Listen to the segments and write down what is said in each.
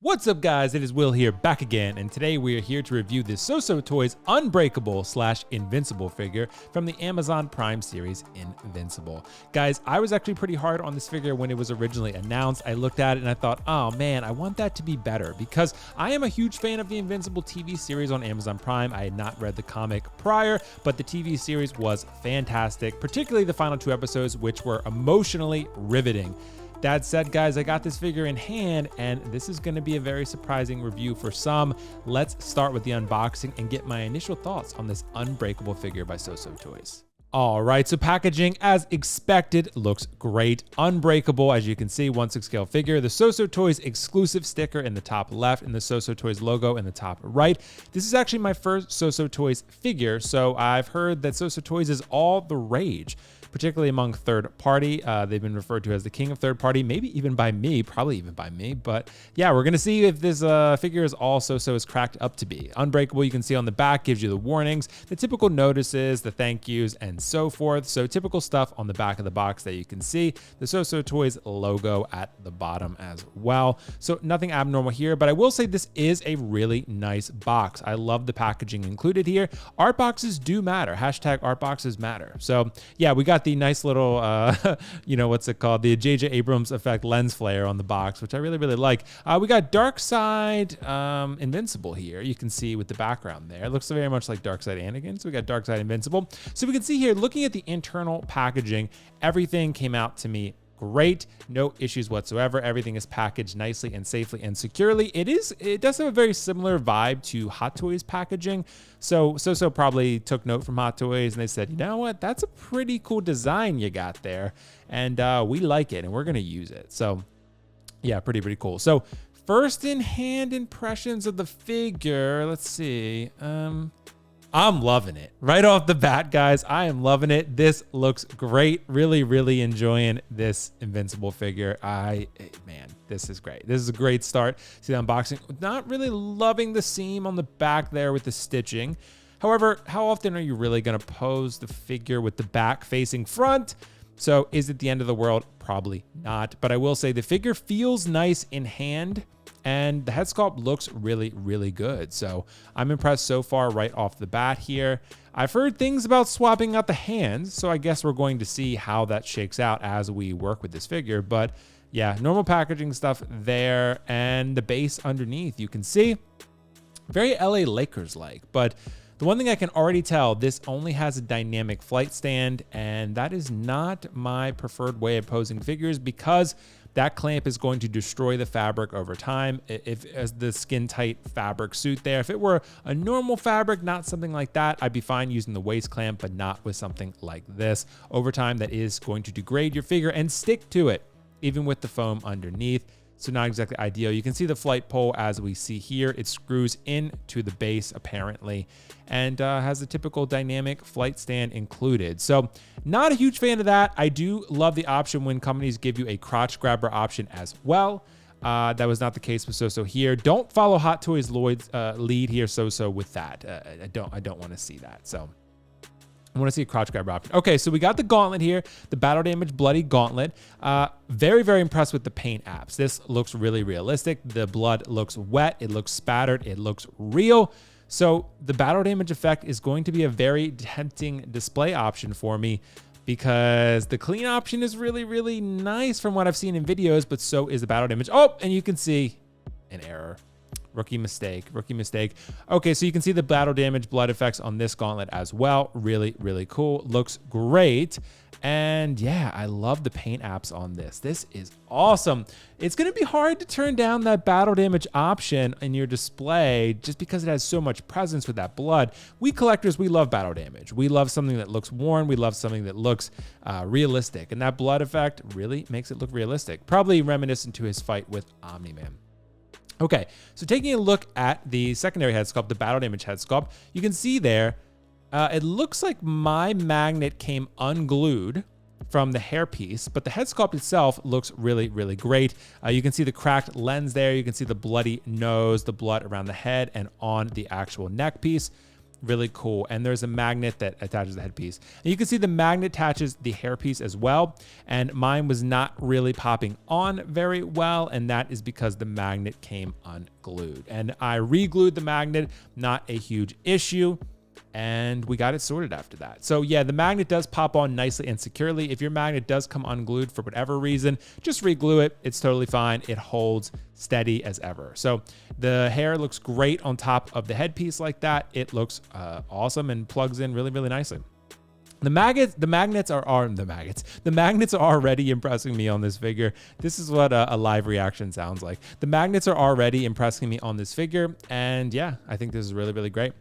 What's up, guys? It is Will here, back again, and today we are here to review the SooSooToys Unbreakable / Invincible figure from the Amazon Prime series Invincible. Guys, I was actually pretty hard on this figure when it was originally announced. I looked at it and I thought, oh man, I want that to be better, because I am a huge fan of the Invincible TV series on Amazon Prime. I had not read the comic prior, but the TV series was fantastic, particularly the final 2 episodes, which were emotionally riveting. That said, guys, I got this figure in hand, and this is going to be a very surprising review for some. Let's start with the unboxing and get my initial thoughts on this Unbreakable figure by SooSooToys. All right, so packaging, as expected, looks great. Unbreakable, as you can see, 1/6 scale figure. The SooSooToys exclusive sticker in the top left and the SooSooToys logo in the top right. This is actually my first SooSooToys figure, so I've heard that SooSooToys is all the rage, particularly among third party. They've been referred to as the king of third party, maybe even by me, probably even by me. But yeah, we're gonna see if this figure is all SooSoo is cracked up to be. Unbreakable, you can see on the back, gives you the warnings, the typical notices, the thank yous, and so forth. So typical stuff on the back of the box that you can see. The SooSooToys logo at the bottom as well. So nothing abnormal here, but I will say this is a really nice box. I love the packaging included here. Art boxes do matter. Hashtag art boxes matter. So yeah, we got the nice little, you know, what's it called? The J.J. Abrams effect lens flare on the box, which I really, really like. We got Darkseid Invincible here. You can see with the background there. It looks very much like Darkseid Anakin. So we got Darkseid Invincible. So we can see here, looking at the internal packaging, everything came out to me great, no issues whatsoever. Everything is packaged nicely and safely and securely. It does have a very similar vibe to Hot Toys packaging. So probably took note from Hot Toys and they said, you know what, that's a pretty cool design you got there, and we like it and we're gonna use it. So yeah, pretty cool. So first in hand impressions of the figure, let's see. I'm loving it. Right off the bat, guys, I am loving it. This looks great. Really enjoying this Invincible figure. Man, this is great. This is a great start. See the unboxing. Not really loving the seam on the back there with the stitching. However, how often are you really going to pose the figure with the back facing front? So is it the end of the world? Probably not. But I will say the figure feels nice in hand, and the head sculpt looks really good. So I'm impressed so far right off the bat here. I've heard things about swapping out the hands, so I guess we're going to see how that shakes out as we work with this figure. But yeah, normal packaging stuff there, and the base underneath, you can see very LA Lakers like. But the one thing I can already tell, this only has a dynamic flight stand, and that is not my preferred way of posing figures, because that clamp is going to destroy the fabric over time. If as the skin tight fabric suit there, if it were a normal fabric, not something like that, I'd be fine using the waist clamp, but not with something like this. Over time, that is going to degrade your figure and stick to it, even with the foam underneath. So not exactly ideal. You can see the flight pole as we see here. It screws into the base apparently, and has a typical dynamic flight stand included. So not a huge fan of that. I do love the option when companies give you a crotch grabber option as well. That was not the case with SooSoo here. Don't follow Hot Toys Lloyd's lead here, SooSoo, with that. I don't want to see that. So I want to see a crotch grabber option. Okay, so we got the gauntlet here, the battle damage bloody gauntlet. Very impressed with the paint apps. This looks really realistic. The blood looks wet. It looks spattered. It looks real. So the battle damage effect is going to be a very tempting display option for me, because the clean option is really nice from what I've seen in videos, but so is the battle damage. Oh, and you can see an error. Rookie mistake. Okay, so you can see the battle damage blood effects on this gauntlet as well. Really cool. Looks great. And yeah, I love the paint apps on this. This is awesome. It's going to be hard to turn down that battle damage option in your display, just because it has so much presence with that blood. We collectors, we love battle damage. We love something that looks worn. We love something that looks realistic. And that blood effect really makes it look realistic. Probably reminiscent to his fight with Omni-Man. Okay, so taking a look at the secondary head sculpt, the battle damage head sculpt, you can see there, it looks like my magnet came unglued from the hairpiece, but the head sculpt itself looks really great. You can see the cracked lens there. You can see the bloody nose, the blood around the head and on the actual neck piece. really cool. And there's a magnet that attaches the headpiece. And you can see the magnet attaches the hairpiece as well. And mine was not really popping on very well. And that is because the magnet came unglued. And I re-glued the magnet, not a huge issue. And we got it sorted after that. So yeah, the magnet does pop on nicely and securely. If your magnet does come unglued for whatever reason, just re-glue it. It's totally fine. It holds steady as ever. So the hair looks great on top of the headpiece like that. It looks awesome and plugs in really, really nicely. The magnets are already impressing me on this figure. This is what a live reaction sounds like. The magnets are already impressing me on this figure. And yeah, I think this is really, really great.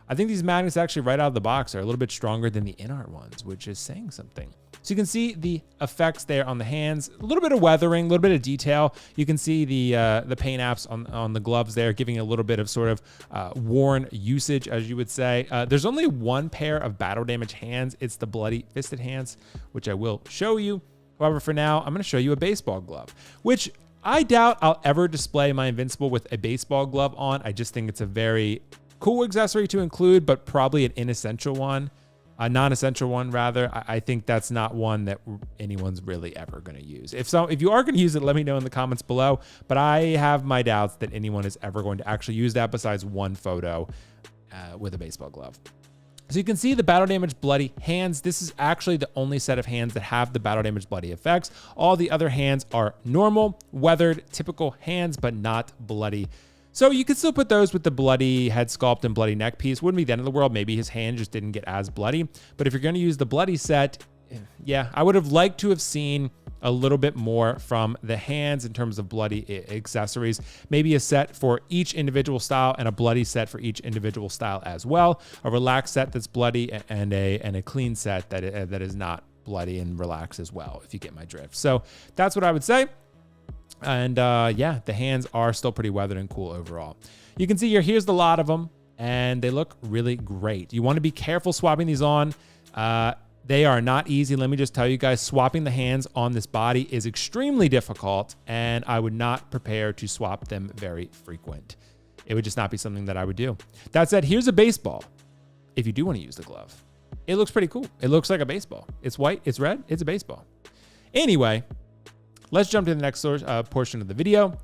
I think these magnets actually right out of the box are a little bit stronger than the in-art ones, which is saying something. So you can see the effects there on the hands, a little bit of weathering, a little bit of detail. You can see the paint apps on the gloves there, giving a little bit of sort of worn usage, as you would say. There's only one pair of battle damage hands. It's the bloody fisted hands, which I will show you. However, for now, I'm gonna show you a baseball glove, which I doubt I'll ever display my Invincible with a baseball glove on. I just think it's a very cool accessory to include, but probably an inessential one, a non-essential one rather. I think that's not one that anyone's really ever going to use. If you are going to use it, let me know in the comments below, but I have my doubts that anyone is ever going to actually use that besides one photo with a baseball glove. So you can see the battle damage bloody hands. This is actually the only set of hands that have the battle damage bloody effects. All the other hands are normal, weathered, typical hands, but not bloody. So you could still put those with the bloody head sculpt and bloody neck piece. Wouldn't be the end of the world. Maybe his hand just didn't get as bloody. But if you're going to use the bloody set, yeah, I would have liked to have seen a little bit more from the hands in terms of bloody accessories. Maybe a set for each individual style and a bloody set for each individual style as well. A relaxed set that's bloody and a clean set that is not bloody and relaxed as well, if you get my drift. So that's what I would say. And yeah, the hands are still pretty weathered and cool overall. You can see here, here's the lot of them, and they look really great. You want to be careful swapping these on. They are not easy. Let me just tell you guys, swapping the hands on this body is extremely difficult, and I would not prepare to swap them very frequent. It would just not be something that I would do. That said, here's a baseball. If you do want to use the glove, it looks pretty cool. It looks like a baseball. It's white, it's red, it's a baseball. Anyway, let's jump to the next portion of the video.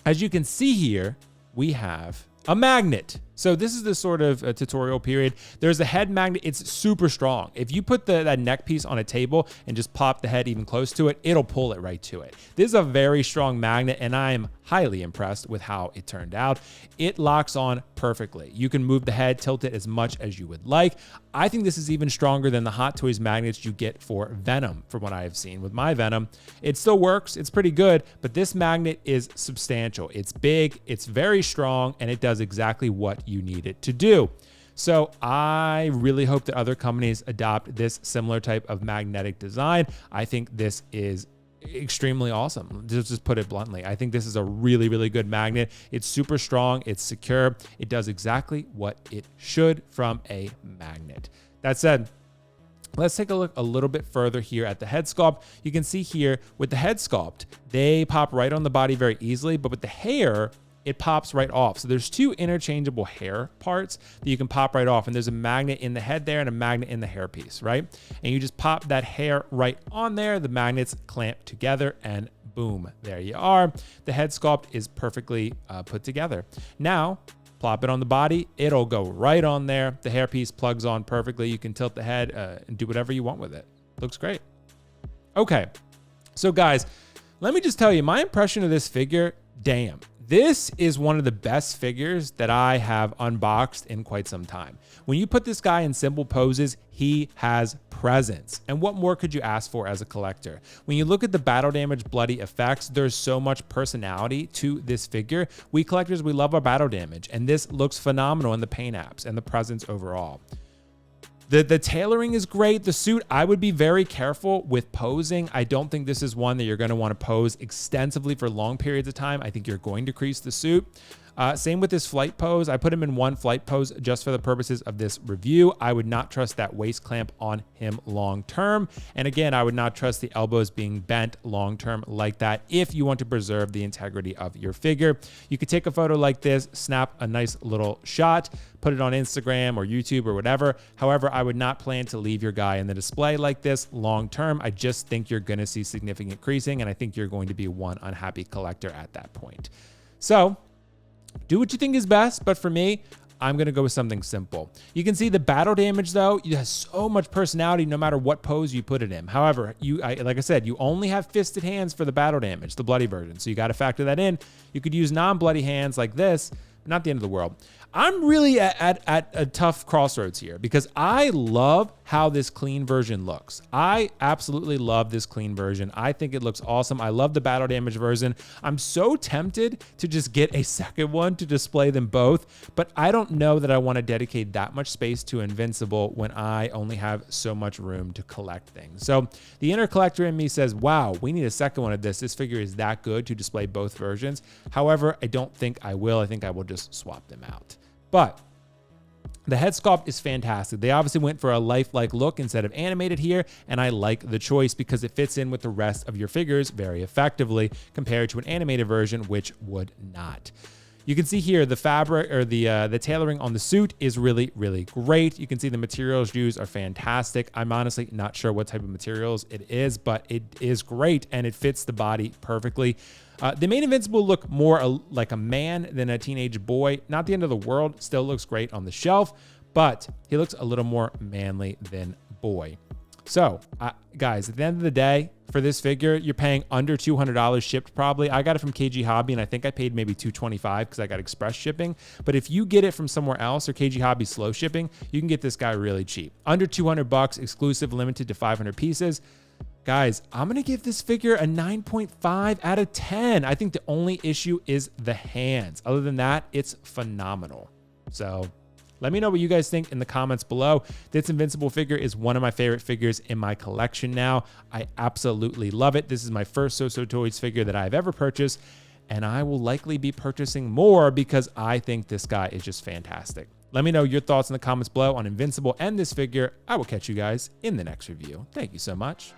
As you can see here, we have a magnet. So this is the sort of tutorial period. There's a head magnet. It's super strong. If you put that neck piece on a table and just pop the head even close to it, it'll pull it right to it. This is a very strong magnet, and I am highly impressed with how it turned out. It locks on perfectly. You can move the head, tilt it as much as you would like. I think this is even stronger than the Hot Toys magnets you get for Venom, from what I have seen with my Venom. It still works. It's pretty good, but this magnet is substantial. It's big, it's very strong, and it does exactly what you need it to do. So I really hope that other companies adopt this similar type of magnetic design. I think this is extremely awesome. Just put it bluntly. I think this is a really, really good magnet. It's super strong. It's secure. It does exactly what it should from a magnet. That said, let's take a look a little bit further here at the head sculpt. You can see here with the head sculpt, they pop right on the body very easily, but with the hair, it pops right off. So there's two interchangeable hair parts that you can pop right off. And there's a magnet in the head there and a magnet in the hair piece, right? And you just pop that hair right on there. The magnets clamp together and boom, there you are. The head sculpt is perfectly put together. Now, plop it on the body. It'll go right on there. The hair piece plugs on perfectly. You can tilt the head and do whatever you want with it. Looks great. Okay, so guys, let me just tell you, my impression of this figure, damn. This is one of the best figures that I have unboxed in quite some time. When you put this guy in simple poses, he has presence. And what more could you ask for as a collector? When you look at the battle damage bloody effects, there's so much personality to this figure. We collectors, we love our battle damage, and this looks phenomenal in the paint apps and the presence overall. The tailoring is great. The suit, I would be very careful with posing. I don't think this is one that you're going to want to pose extensively for long periods of time. I think you're going to crease the suit. Same with this flight pose. I put him in one flight pose just for the purposes of this review. I would not trust that waist clamp on him long term. And again, I would not trust the elbows being bent long term like that if you want to preserve the integrity of your figure. You could take a photo like this, snap a nice little shot, put it on Instagram or YouTube or whatever. However, I would not plan to leave your guy in the display like this long term. I just think you're going to see significant creasing, and I think you're going to be one unhappy collector at that point. So do what you think is best, but for me, I'm going to go with something simple. You can see the battle damage, though. It has so much personality no matter what pose you put it in. However, like I said, you only have fisted hands for the battle damage, the bloody version. So you got to factor that in. You could use non-bloody hands like this, but not the end of the world. I'm really at a tough crossroads here because I love how this clean version looks. I absolutely love this clean version. I think it looks awesome. I love the battle damage version. I'm so tempted to just get a second one to display them both, but I don't know that I want to dedicate that much space to Invincible when I only have so much room to collect things. So the inner collector in me says, wow, we need a second one of this. This figure is that good to display both versions. However, I don't think I will. I think I will just swap them out. But the head sculpt is fantastic. They obviously went for a lifelike look instead of animated here, and I like the choice because it fits in with the rest of your figures very effectively compared to an animated version, which would not. You can see here the fabric or the tailoring on the suit is really, really great. You can see the materials used are fantastic. I'm honestly not sure what type of materials it is, but it is great and it fits the body perfectly. The main Invincible look more like a man than a teenage boy. Not the end of the world. Still looks great on the shelf, but he looks a little more manly than boy. So, guys, at the end of the day, for this figure, you're paying under $200 shipped probably. I got it from KG Hobby, and I think I paid maybe $225 because I got express shipping. But if you get it from somewhere else or KG Hobby slow shipping, you can get this guy really cheap. Under $200, exclusive, limited to 500 pieces. Guys, I'm going to give this figure a 9.5 out of 10. I think the only issue is the hands. Other than that, it's phenomenal. So let me know what you guys think in the comments below. This Invincible figure is one of my favorite figures in my collection now. I absolutely love it. This is my first SooSooToys figure that I've ever purchased, and I will likely be purchasing more because I think this guy is just fantastic. Let me know your thoughts in the comments below on Invincible and this figure. I will catch you guys in the next review. Thank you so much.